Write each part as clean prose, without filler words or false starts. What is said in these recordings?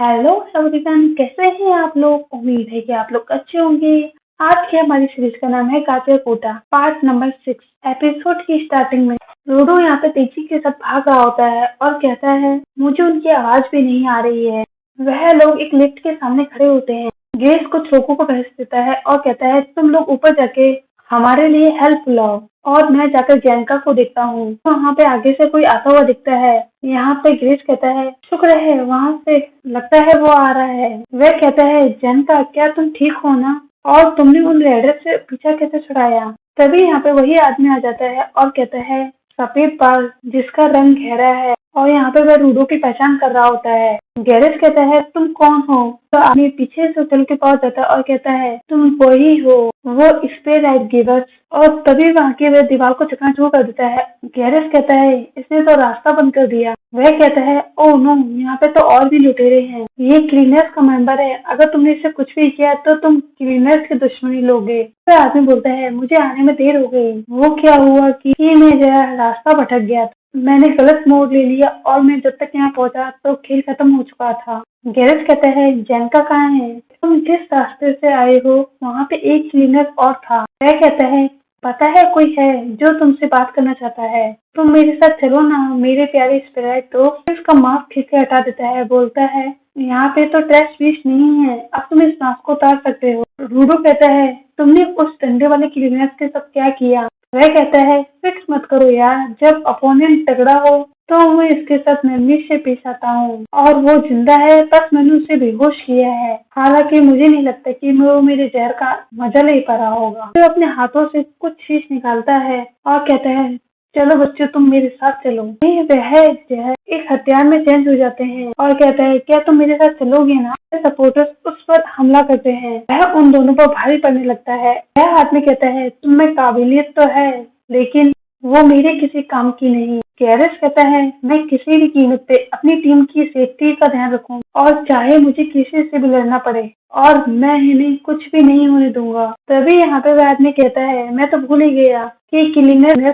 Hello everyone, कैसे हैं आप लोग। उम्मीद है कि आप लोग अच्छे होंगे। आज की हमारी सीरीज का नाम है काचर कोटा, पार्ट नंबर 6। एपिसोड की स्टार्टिंग में रोडो यहाँ पे तेजी के साथ भाग रहा होता है और कहता है मुझे उनकी आवाज भी नहीं आ रही है। वह लोग एक लिफ्ट के सामने खड़े होते हैं। गेस कुछ लोगों को भेज देता है और कहता है तुम लोग ऊपर जाके हमारे लिए हेल्प बुलाओ। और मैं जाकर जैनका को देखता हूँ। वहाँ पे आगे से कोई आता हुआ दिखता है। यहाँ पे ग्रेस कहता है शुक्र है वहाँ से लगता है वो आ रहा है। वह कहता है जैनका क्या तुम ठीक हो ना, और तुमने उन रेडर से पीछा कैसे छुड़ाया। तभी यहाँ पे वही आदमी आ जाता है और कहता है सफेद बाल जिसका रंग गहरा है, और यहाँ पे वह रूडो की पहचान कर रहा होता है। गैरेज कहता है तुम कौन हो। तो आदमी पीछे से चल के पहुंच जाता है और कहता है तुम वही हो, वो स्पे राइट गिवर्स। और तभी वहाँ की वह दीवार को चकनाचूर कर देता है। गैरेज कहता है इसने तो रास्ता बंद कर दिया। वह कहता है ओह नो, यहाँ पे तो और भी लुटेरे हैं। ये क्लीनर्स का मेंबर है, अगर तुमने इसे कुछ भी किया तो तुम क्लीनर्स की दुश्मनी लोगे। वह आदमी बोलता है मुझे आने में देर हो गई। वो क्या हुआ कि मैं जरा रास्ता भटक गया, मैंने गलत मोड़ ले लिया और मैं जब तक यहाँ पहुंचा तो खेल खत्म हो चुका था। गैरेज कहता है जैनका कहाँ है। तुम जिस रास्ते से आए हो वहाँ पे एक क्लीनर और था। वह कहता है पता है कोई है जो तुमसे बात करना चाहता है, तुम मेरे साथ चलो ना मेरे प्यारे स्पिरिट। तो इसका मास्क खींच के हटा देता है, बोलता है यहाँ पे तो ट्रैश बीच नहीं है, अब तुम इस मास्क को उतार सकते हो। रूडो कहता है तुमने उस डंडे वाले क्लीनर्स के साथ क्या किया। वह कहता है फिक्स मत करो यार, जब अपोनेंट तगड़ा हो तो मैं इसके साथ नरमी से पेश आता हूँ, और वो जिंदा है बस मैंने उसे बेहोश किया है। हालांकि मुझे नहीं लगता कि वो मेरे जहर का मजा ले पा रहा होगा। वो अपने हाथों से कुछ शीश निकालता है और कहता है चलो बच्चों तुम मेरे साथ चलो। वह जहर एक हथियार में चेंज हो जाते हैं और कहता है क्या तुम मेरे साथ चलोगे ना। सपोर्टर्स उस पर हमला करते हैं। वह उन दोनों पर भारी पड़ने लगता है। वह हाथ में कहता है तुम में काबिलियत तो है लेकिन वो मेरे किसी काम की नहीं। गैरेज कहता है मैं किसी भी कीमत पे अपनी टीम की सेफ्टी का ध्यान रखूं, और चाहे मुझे किसी से भी लड़ना पड़े, और मैं इन्हें कुछ भी नहीं होने दूंगा। तभी यहाँ पे वह आदमी कहता है मैं तो भूल ही गया कि क्लीनर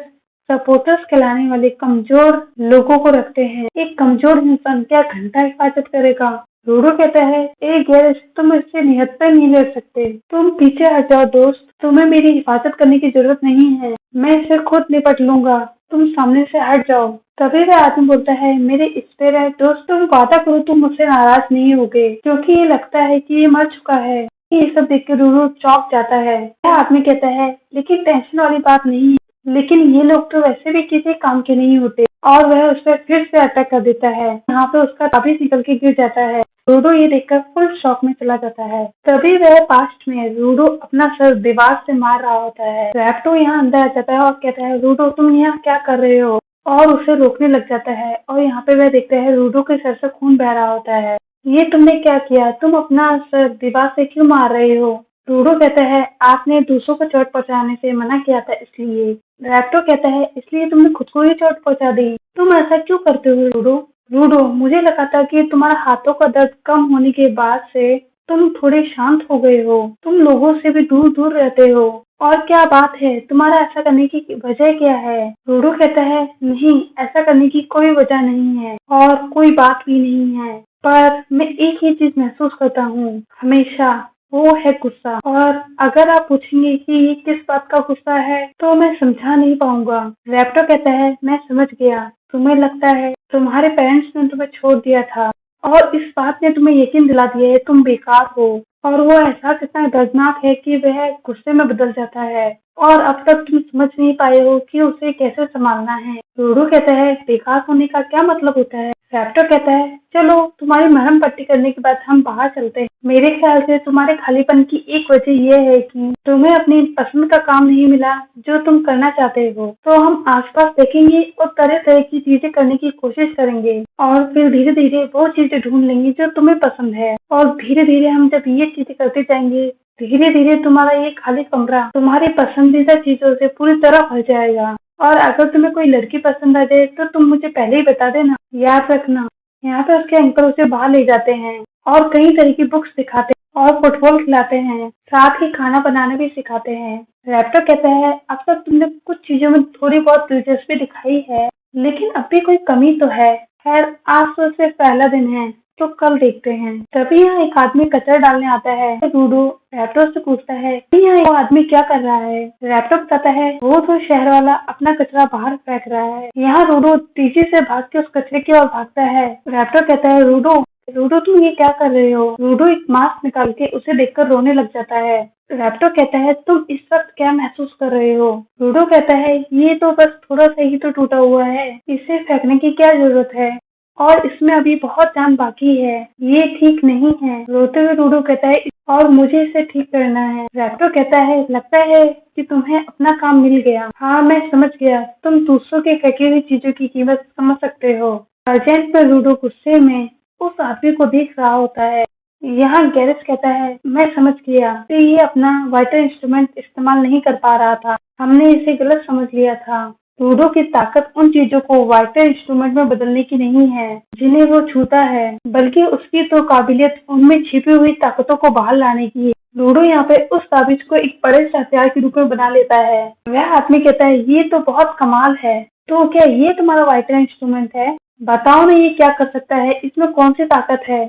सपोर्टर्स कहलाने वाले कमजोर लोगों को रखते हैं। एक कमजोर इंसान क्या घंटा हिफाजत करेगा। रूडो कहता है ए गैरेज तुम इससे निहत्तर नहीं लड़ सकते, तुम पीछे हट जाओ दोस्त, तुम्हें मेरी हिफाजत करने की जरूरत नहीं है, मैं इसे खुद निपट लूंगा, तुम सामने से हट जाओ। तभी वह आदमी बोलता है मेरे स्पिरिट दोस्त तुम वादा करो तुम मुझसे नाराज नहीं होगे, क्योंकि ये लगता है कि ये मर चुका है। ये सब देख के रूडो चौंक जाता है। वह आदमी कहता है लेकिन टेंशन वाली बात नहीं है, लेकिन ये लोग तो वैसे भी किसी काम के नहीं होते। और वह उस पर फिर से अटैक कर देता है। यहाँ पे उसका ताबीज निकल के गिर जाता है। रूडो ये देखकर फुल शॉक में चला जाता है। तभी वह पास्ट में रूडो अपना सर दीवार से मार रहा होता है। रैप्टो यहाँ अंदर आ जाता है और कहता है रूडो तुम यहाँ क्या कर रहे हो, और उसे रोकने लग जाता है। और यहाँ पे वह देखता है रूडो के सर से खून बह रहा होता है। ये तुमने क्या किया, तुम अपना सर दीवार से क्यों मार रहे हो। रूडो कहता है आपने दूसरों को चोट पहुंचाने से मना किया था इसलिए। रैप्टो कहता है इसलिए तुमने खुद को ही चोट पहुंचा दी, तुम ऐसा क्यों करते हो रूडो। रूडो मुझे लगा था कि तुम्हारा हाथों का दर्द कम होने के बाद से तुम थोड़े शांत हो गए हो, तुम लोगों से भी दूर दूर रहते हो, और क्या बात है, तुम्हारा ऐसा करने की वजह क्या है। रूडो कहता है नहीं ऐसा करने की कोई वजह नहीं है और कोई बात भी नहीं है, पर मैं एक ही चीज महसूस करता हूँ हमेशा, वो है गुस्सा। और अगर आप पूछेंगे कि ये किस बात का गुस्सा है तो मैं समझा नहीं पाऊंगा। रैप्टो कहता है मैं समझ गया, तुम्हें लगता है तुम्हारे पेरेंट्स ने तुम्हें छोड़ दिया था और इस बात ने तुम्हें यकीन दिला दिया है तुम बेकार हो। और वो एहसास इतना दर्दनाक है कि वह गुस्से में बदल जाता है, और अब तक तुम समझ नहीं पाए हो कि उसे कैसे संभालना है। रूडो कहता है बेकार होने का क्या मतलब होता है। रैप्टर कहता है चलो तुम्हारी मरहम पट्टी करने के बाद हम बाहर चलते हैं। मेरे ख्याल से तुम्हारे खालीपन की एक वजह यह है कि तुम्हें अपनी पसंद का काम नहीं मिला जो तुम करना चाहते हो, तो हम आसपास देखेंगे और तरह तरह की चीजें करने की कोशिश करेंगे, और फिर धीरे धीरे वो चीजें ढूंढ लेंगे जो तुम्हें पसंद है, और धीरे धीरे हम जब ये चीजें करते जाएंगे धीरे धीरे तुम्हारा ये खाली कमरा तुम्हारी पसंदीदा चीजों से पूरी तरह भर जाएगा। और अगर तुम्हें कोई लड़की पसंद आ जाए तो तुम मुझे पहले ही बता देना, याद रखना। यहाँ पे उसके अंकल उसे बाहर ले जाते हैं और कई तरह की बुक्स दिखाते हैं और फुटबॉल खिलाते हैं, साथ ही खाना बनाना भी सिखाते हैं। रैप्टर कहता है अब तक तुमने कुछ चीजों में थोड़ी बहुत दिलचस्पी दिखाई है, लेकिन अब भी कोई कमी तो है। खैर आज तो सिर्फ पहला दिन है, तो कल देखते हैं। तभी यहाँ एक आदमी कचरा डालने आता है। रूडो रैप्टर से पूछता है कि यहाँ वो आदमी क्या कर रहा है। रैप्टर बताता है वो तो शहर वाला अपना कचरा बाहर फेंक रहा है। यहाँ रूडो तेजी से भाग के उस कचरे की ओर भागता है। रैप्टर कहता है रूडो रूडो तुम ये क्या कर रहे हो। रूडो एक मास्क निकाल के उसे देखकर रोने लग जाता है। रैप्टर कहता है तुम इस वक्त क्या महसूस कर रहे हो। रूडो कहता है ये तो बस थोड़ा सा ही तो टूटा हुआ है, इसे फेंकने की क्या जरूरत है, और इसमें अभी बहुत जान बाकी है, ये ठीक नहीं है। रोते हुए रूडो कहता है और मुझे इसे ठीक करना है। रैप्टर कहता है लगता है कि तुम्हें अपना काम मिल गया। हाँ मैं समझ गया, तुम दूसरों के फेंकी हुई चीजों की कीमत समझ सकते हो। अर्जेंट में रूडो गुस्से में उस आदमी को देख रहा होता है। यहाँ गैरेज कहता है मैं समझ गया कि ये अपना वाइटल इंस्ट्रूमेंट इस्तेमाल नहीं कर पा रहा था, हमने इसे गलत समझ लिया था। रूडो की ताकत उन चीजों को वाइटल इंस्ट्रूमेंट में बदलने की नहीं है जिन्हें वो छूता है, बल्कि उसकी तो काबिलियत उनमें छिपी हुई ताकतों को बाहर लाने की है। रूडो यहाँ पे उस ताबीज को एक बड़े से हथियार के रूप में बना लेता है। वह आदमी कहता है ये तो बहुत कमाल है, तो क्या ये तुम्हारा वाइटल इंस्ट्रूमेंट है? बताओ ना ये क्या कर सकता है, इसमें कौन सी ताकत है?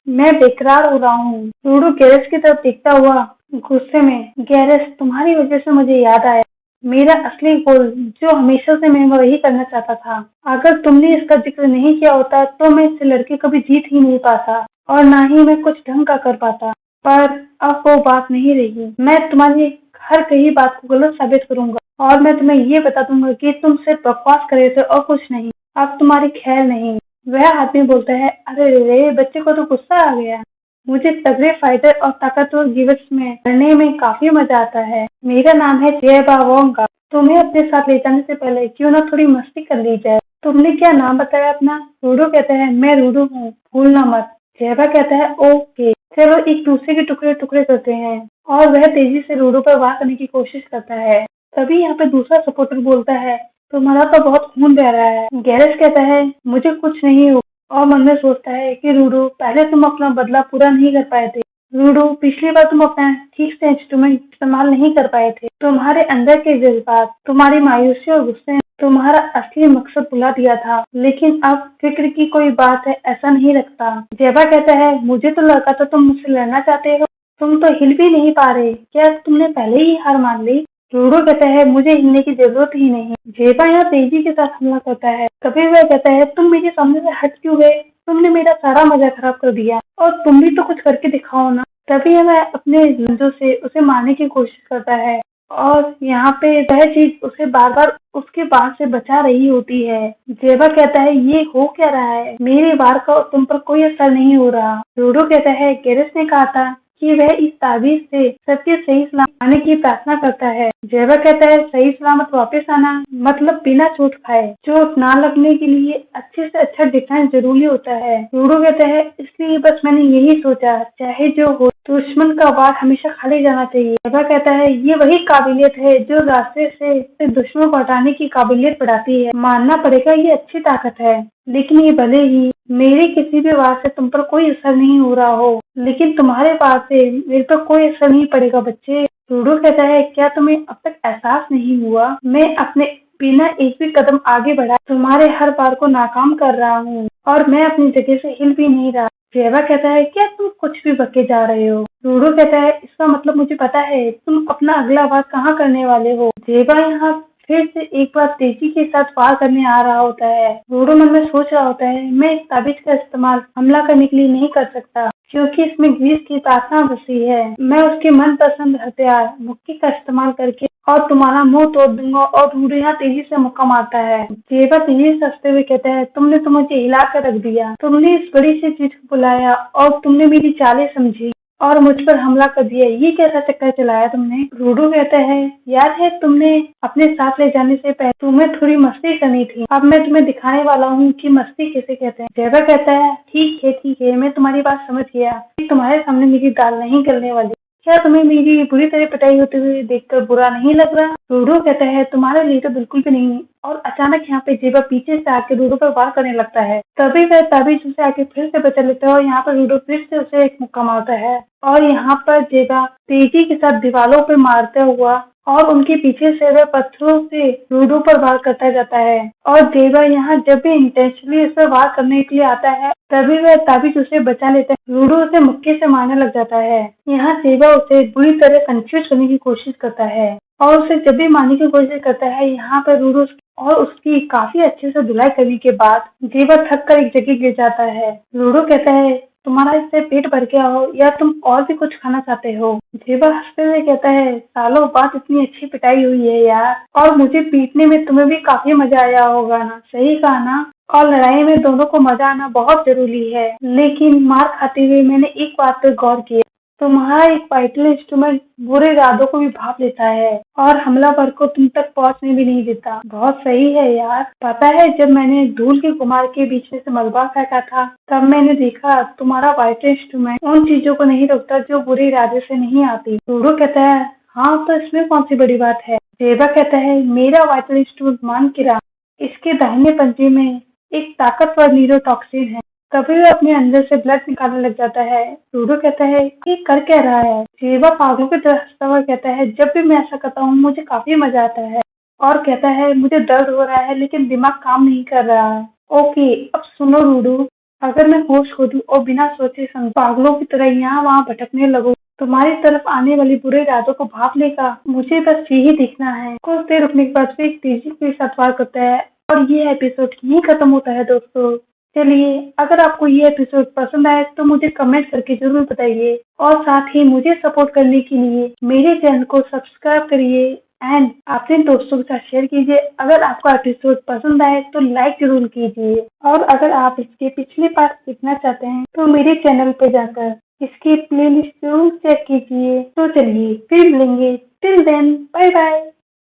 मैं बेकरार हो रहा हूँ। रूडो गैरेज की तरफ देखता हुआ गुस्से में गैरेज तुम्हारी वजह से मुझे याद आया मेरा असली गोल, जो हमेशा से मैं वही करना चाहता था। अगर तुमने इसका जिक्र नहीं किया होता तो मैं इससे लड़के कभी जीत ही नहीं पाता और ना ही मैं कुछ ढंग का कर पाता। पर अब वो बात नहीं रही। मैं तुम्हारी हर कही बात को गलत साबित करूंगा और मैं तुम्हें ये बता दूंगा कि तुम सिर्फ बकवास कर रहे थे और कुछ नहीं। अब तुम्हारी खैर नहीं। वह आदमी बोलता है अरे रे बच्चे को तो गुस्सा आ गया। मुझे तगड़े फाइटर और ताकतवर गिवर्स में लड़ने में काफी मजा आता है। मेरा नाम है जय बावोंगा। तुम्हें अपने साथ ले जाने से पहले क्यों ना थोड़ी मस्ती कर ली जाए। तुमने क्या नाम बताया अपना? रूडो कहता है मैं रूडो हूँ, भूलना मत। जयबा कहता है ओके। चलो एक दूसरे के टुकड़े टुकड़े करते हैं, और वह तेजी से रूडो पर वार करने की कोशिश करता है। तभी यहाँ पे दूसरा सपोर्टर बोलता है तुम्हारा तो बहुत खून बह रहा है। गैरेज कहता है मुझे कुछ नहीं हो, और मन में सोचता है कि रूडो पहले तुम अपना बदला पूरा नहीं कर पाए थे। रूडो पिछली बार तुम अपना ठीक से इंस्ट्रूमेंट इस्तेमाल नहीं कर पाए थे। तुम्हारे अंदर के जज्बात, तुम्हारी मायूसी और गुस्से ने तुम्हारा असली मकसद भुला दिया था। लेकिन अब फिक्र की कोई बात है ऐसा नहीं लगता। जेबा कहता है मुझे तो लगा था तुम मुझसे लड़ना चाहते हो, तुम तो हिल भी नहीं पा रहे, क्या तुमने पहले ही हार मान ली? रूडो कहता है मुझे हिलने की जरूरत ही नहीं। जेबा यहाँ तेजी के साथ हमला करता है। तभी वह कहता है तुम मेरे सामने से हट क्यों गए, तुमने मेरा सारा मजा खराब कर दिया, और तुम भी तो कुछ करके दिखाओ ना। तभी वह अपने लंजों से उसे मारने की कोशिश करता है, और यहाँ पे वह चीज उसे बार बार उसके बार से बचा रही होती है। जेबा कहता है ये हो क्या रहा है, मेरे वार का तुम पर कोई असर नहीं हो रहा। रूडो कहता है गैरेज ने कहा था कि वह इस ताबीज से सबके सही सलामत आने की प्रार्थना करता है। जेबा कहता है सही सलामत वापस आना मतलब बिना चोट खाए। चोट ना लगने के लिए अच्छे से अच्छा डिफेंस जरूरी होता है। रूडो कहता है इसलिए बस मैंने यही सोचा, चाहे जो हो दुश्मन का वार हमेशा खाली जाना चाहिए। जेबा कहता है ये वही काबिलियत है जो रास्ते से दुश्मन को हटाने की काबिलियत बढ़ाती है। मानना पड़ेगा ये अच्छी ताकत है, लेकिन ये भले ही मेरे किसी भी वार से तुम पर कोई असर नहीं हो रहा हो, लेकिन तुम्हारे वार से मेरे पर कोई असर नहीं पड़ेगा बच्चे। रूडो कहता है क्या तुम्हें अब तक एहसास नहीं हुआ, मैं अपने बिना एक भी कदम आगे बढ़ा तुम्हारे हर वार को नाकाम कर रहा हूँ, और मैं अपनी जगह से हिल भी नहीं रहा। जेबा कहता है क्या तुम कुछ भी बके जा रहे हो। रूडो कहता है इसका मतलब मुझे पता है तुम अपना अगला वार कहाँ करने वाले हो। जेबा यहाँ फिर से एक बार तेजी के साथ वार करने आ रहा होता है। रूडो मन में सोच रहा होता है मैं इस ताबीज का इस्तेमाल हमला करने के लिए नहीं कर सकता, क्योंकि इसमें ग्रीस की प्रार्थना बसी है। मैं उसके मनपसंद हथियार मुक्की का इस्तेमाल करके और तुम्हारा मुंह तोड़ दूंगा। और रूडो यहाँ तेजी से मुक्का मारता है। जेबा तेजी से हंसते हुए कहता है तुमने तो मुझे हिला कर रख दिया, तुमने इस बड़ी सी चीज को बुलाया और तुमने मेरी चालें समझी और मुझ पर हमला कर दिया, ये कैसा चक्कर चलाया तुमने। रूडो कहता है याद है तुमने अपने साथ ले जाने से पहले तुम्हें थोड़ी मस्ती करनी थी, अब मैं तुम्हें दिखाने वाला हूँ कि मस्ती किसे कहते हैं। जेबा कहता है ठीक है मैं तुम्हारी बात समझ गया, तुम्हारे सामने मेरी दाल नहीं गलने वाली। क्या तुम्हें मेरी बुरी तरह पिटाई होते हुए देखकर बुरा नहीं लग रहा? रूडो कहता है तुम्हारे लिए तो बिल्कुल भी नहीं। और अचानक यहाँ पे जेबा पीछे से आके रूडो पर वार करने लगता है। तभी वह ताबीज उसे आके फिर से बचा लेता है, और यहाँ पर रूडो फिर से उसे एक मुक्का मारता है, और यहाँ पर जेबा तेजी के साथ दीवारों पे मारता हुआ और उनके पीछे से वह पत्थरों से रूडो पर वार करता जाता है और जेबा यहाँ जब भी इंटेंशनली उस पर वार करने के लिए आता है तभी वह ताबिज उसे बचा लेता है। रूडो उसे मुक्के से मारने लग जाता है। यहाँ जेबा उसे बुरी तरह कंफ्यूज करने की कोशिश करता है और उसे जब भी मारने की कोशिश करता है यहाँ पर रूडो और उसकी काफी अच्छे से धुलाई करने के बाद जेबा थक कर एक जगह गिर जाता है। रूडो कहता है तुम्हारा इससे पेट भर गया हो या तुम और भी कुछ खाना चाहते हो। जेबा हंसते हुए कहता है सालों बाद इतनी अच्छी पिटाई हुई है यार और मुझे पीटने में तुम्हें भी काफी मजा आया होगा ना, सही कहा ना। और लड़ाई में दोनों को मजा आना बहुत जरूरी है, लेकिन मार खाते हुए मैंने एक बात पर गौर किया, तुम्हारा एक वाइटल इंस्ट्रूमेंट बुरे इरादों को भी भाप लेता है और हमलावर को तुम तक पहुंचने भी नहीं देता। बहुत सही है यार। पता है जब मैंने धूल के कुमार के बीच में से मलबा फेंका था तब मैंने देखा तुम्हारा वाइटल इंस्ट्रूमेंट उन चीजों को नहीं रोकता जो बुरे इरादे से नहीं आती। रूडो कहता है हाँ तो इसमें कौन सी बड़ी बात है। जेबा कहता है मेरा वाइटल इंस्ट्रूमेंट मान के रहा, इसके दाहिने पंजे में एक ताकतवर न्यूरोटॉक्सिन है। तभी वह अपने अंदर से ब्लड निकालने लग जाता है। रूडो कहता है ये कर क्या रहा है। जेबा पागलों की तरह हंसता हुआ कहता है जब भी मैं ऐसा करता हूँ मुझे काफी मजा आता है और कहता है मुझे दर्द हो रहा है लेकिन दिमाग काम नहीं कर रहा है। ओके अब सुनो रूडो, अगर मैं होश खो दूं और बिना सोचे समझे पागलों की तरह यहाँ वहाँ भटकने लगूं तुम्हारी तरफ आने वाली बुरे इरादों को भाप लेगा, मुझे बस यही देखना है। कुछ देर रुकने के बाद फिर एक तेजी के साथ वार करता है और ये एपिसोड यहीं खत्म होता है दोस्तों। चलिए अगर आपको ये एपिसोड पसंद आए तो मुझे कमेंट करके जरूर बताइए और साथ ही मुझे सपोर्ट करने के लिए मेरे चैनल को सब्सक्राइब करिए एंड अपने दोस्तों के साथ शेयर कीजिए। अगर आपको एपिसोड पसंद आए तो लाइक जरूर कीजिए और अगर आप इसके पिछले पार्ट देखना चाहते हैं तो मेरे चैनल पे जाकर इसकी प्लेलिस्ट जरूर चेक कीजिए। तो चलिए फिर मिलेंगे, टिल देन बाय बाय।